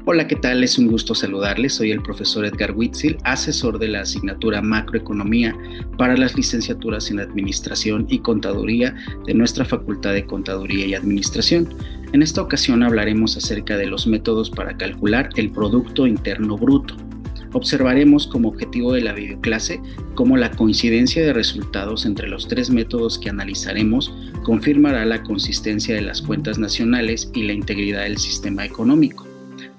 Hola, ¿qué tal? Es un gusto saludarles. Soy el profesor Edgar Huitzil, asesor de la asignatura Macroeconomía para las licenciaturas en Administración y Contaduría de nuestra Facultad de Contaduría y Administración. En esta ocasión hablaremos acerca de los métodos para calcular el Producto Interno Bruto. Observaremos como objetivo de la videoclase cómo la coincidencia de resultados entre los tres métodos que analizaremos confirmará la consistencia de las cuentas nacionales y la integridad del sistema económico.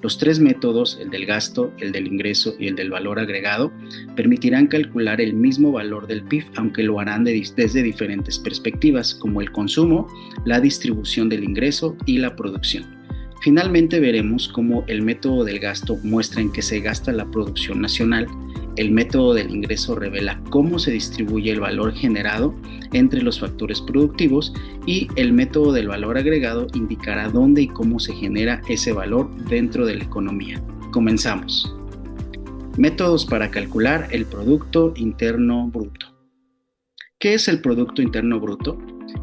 Los tres métodos, el del gasto, el del ingreso y el del valor agregado, permitirán calcular el mismo valor del PIB, aunque lo harán desde diferentes perspectivas, como el consumo, la distribución del ingreso y la producción. Finalmente veremos cómo el método del gasto muestra en qué se gasta la producción nacional, el método del ingreso revela cómo se distribuye el valor generado entre los factores productivos y el método del valor agregado indicará dónde y cómo se genera ese valor dentro de la economía. Comenzamos. Métodos para calcular el Producto Interno Bruto. ¿Qué es el Producto Interno Bruto?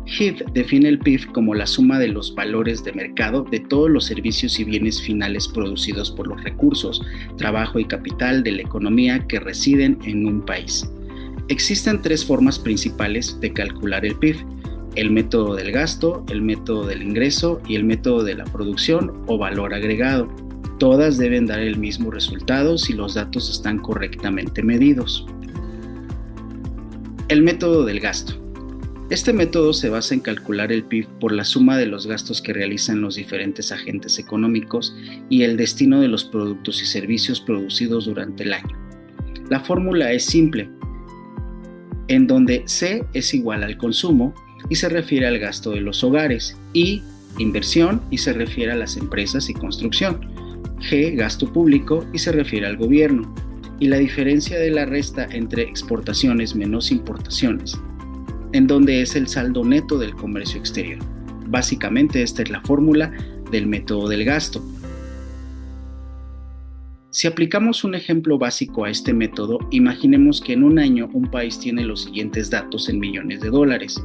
Heath define el PIB como la suma de los valores de mercado de todos los servicios y bienes finales producidos por los recursos, trabajo y capital de la economía que residen en un país. Existen tres formas principales de calcular el PIB: el método del gasto, el método del ingreso y el método de la producción o valor agregado. Todas deben dar el mismo resultado si los datos están correctamente medidos. El método del gasto. Este método se basa en calcular el PIB por la suma de los gastos que realizan los diferentes agentes económicos y el destino de los productos y servicios producidos durante el año. La fórmula es simple, en donde C es igual al consumo y se refiere al gasto de los hogares, I, inversión y se refiere a las empresas y construcción, G, gasto público y se refiere al gobierno, y la diferencia de la resta entre exportaciones menos importaciones, en donde es el saldo neto del comercio exterior. Básicamente esta es la fórmula del método del gasto. Si aplicamos un ejemplo básico a este método, imaginemos que en un año un país tiene los siguientes datos en millones de dólares.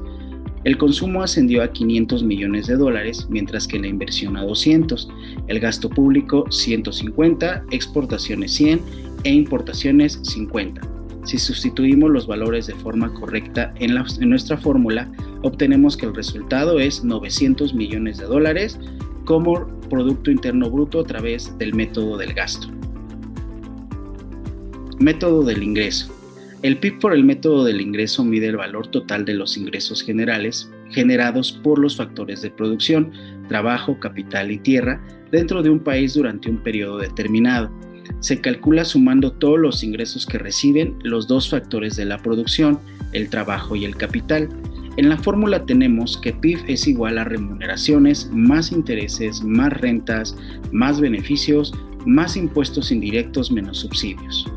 El consumo ascendió a 500 millones de dólares, mientras que la inversión a 200, el gasto público 150, exportaciones 100 e importaciones 50. Si sustituimos los valores de forma correcta en nuestra fórmula, obtenemos que el resultado es 900 millones de dólares como Producto Interno Bruto a través del método del gasto. Método del ingreso. El PIB por el método del ingreso mide el valor total de los ingresos generados por los factores de producción, trabajo, capital y tierra dentro de un país durante un periodo determinado. Se calcula sumando todos los ingresos que reciben los dos factores de la producción, el trabajo y el capital. En la fórmula tenemos que PIB es igual a remuneraciones más intereses, más rentas, más beneficios, más impuestos indirectos menos subsidios.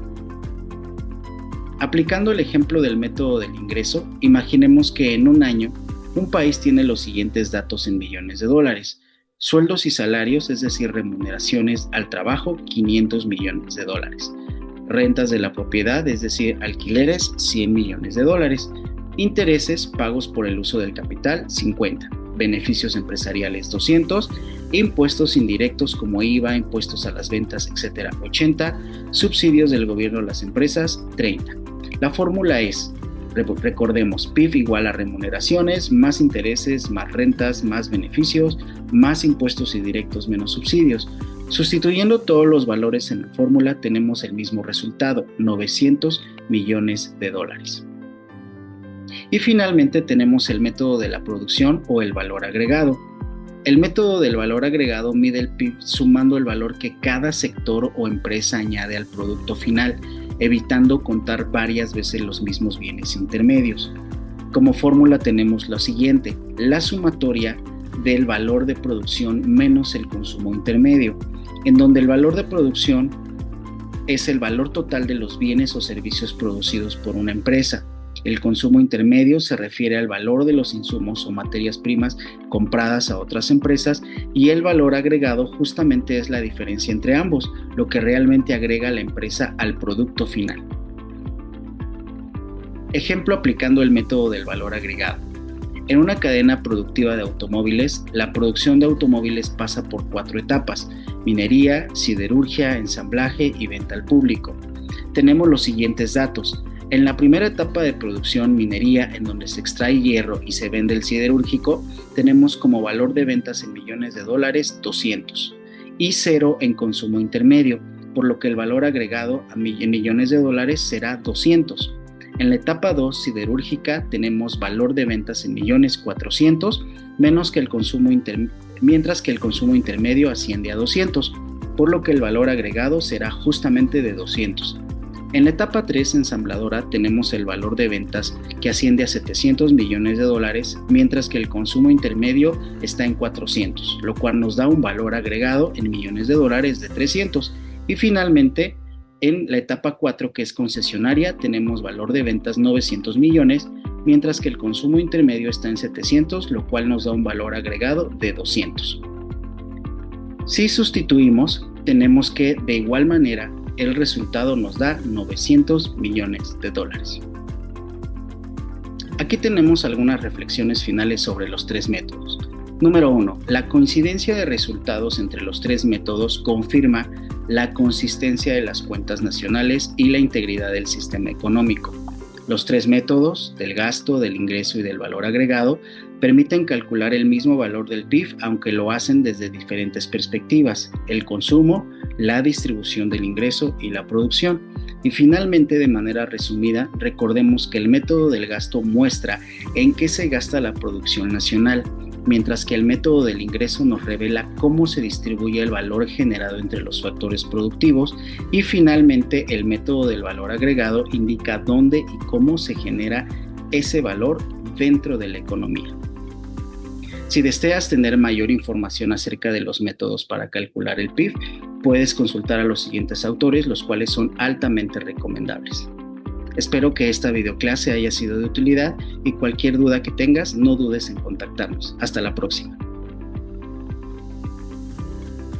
Aplicando el ejemplo del método del ingreso, imaginemos que en un año un país tiene los siguientes datos en millones de dólares. Sueldos y salarios, es decir, remuneraciones al trabajo, 500 millones de dólares. Rentas de la propiedad, es decir, alquileres, 100 millones de dólares. Intereses, pagos por el uso del capital, 50. Beneficios empresariales, 200. Impuestos indirectos como IVA, impuestos a las ventas, etc., 80. Subsidios del gobierno a las empresas, 30. La fórmula es: recordemos, PIB igual a remuneraciones, más intereses, más rentas, más beneficios, más impuestos indirectos menos subsidios. Sustituyendo todos los valores en la fórmula tenemos el mismo resultado, 900 millones de dólares. Y finalmente tenemos el método de la producción o el valor agregado. El método del valor agregado mide el PIB sumando el valor que cada sector o empresa añade al producto final, evitando contar varias veces los mismos bienes intermedios. Como fórmula tenemos lo siguiente: la sumatoria del valor de producción menos el consumo intermedio, en donde el valor de producción es el valor total de los bienes o servicios producidos por una empresa. El consumo intermedio se refiere al valor de los insumos o materias primas compradas a otras empresas y el valor agregado justamente es la diferencia entre ambos, lo que realmente agrega la empresa al producto final. Ejemplo aplicando el método del valor agregado. En una cadena productiva de automóviles, la producción de automóviles pasa por 4 etapas. minería, siderurgia, ensamblaje y venta al público. Tenemos los siguientes datos. En la primera etapa de producción, minería, en donde se extrae hierro y se vende el siderúrgico, tenemos como valor de ventas en millones de dólares 200 y 0 en consumo intermedio, por lo que el valor agregado en millones de dólares será 200. En la etapa 2, siderúrgica, tenemos valor de ventas en millones 400, mientras que el consumo intermedio asciende a 200, por lo que el valor agregado será justamente de 200. En la etapa 3, ensambladora, tenemos el valor de ventas que asciende a 700 millones de dólares, mientras que el consumo intermedio está en 400, lo cual nos da un valor agregado en millones de dólares de 300. Y finalmente, en la etapa 4, que es concesionaria, tenemos valor de ventas 900 millones, mientras que el consumo intermedio está en 700, lo cual nos da un valor agregado de 200. Si sustituimos, tenemos que de igual manera el resultado nos da 900 millones de dólares. Aquí tenemos algunas reflexiones finales sobre los tres métodos. Número 1. La coincidencia de resultados entre los tres métodos confirma la consistencia de las cuentas nacionales y la integridad del sistema económico. Los tres métodos, del gasto, del ingreso y del valor agregado, permiten calcular el mismo valor del PIB, aunque lo hacen desde diferentes perspectivas: el consumo, la distribución del ingreso y la producción. Y finalmente, de manera resumida, recordemos que el método del gasto muestra en qué se gasta la producción nacional, mientras que el método del ingreso nos revela cómo se distribuye el valor generado entre los factores productivos, y finalmente el método del valor agregado indica dónde y cómo se genera ese valor dentro de la economía. Si deseas tener mayor información acerca de los métodos para calcular el PIB, puedes consultar a los siguientes autores, los cuales son altamente recomendables. Espero que esta videoclase haya sido de utilidad y cualquier duda que tengas, no dudes en contactarnos. Hasta la próxima.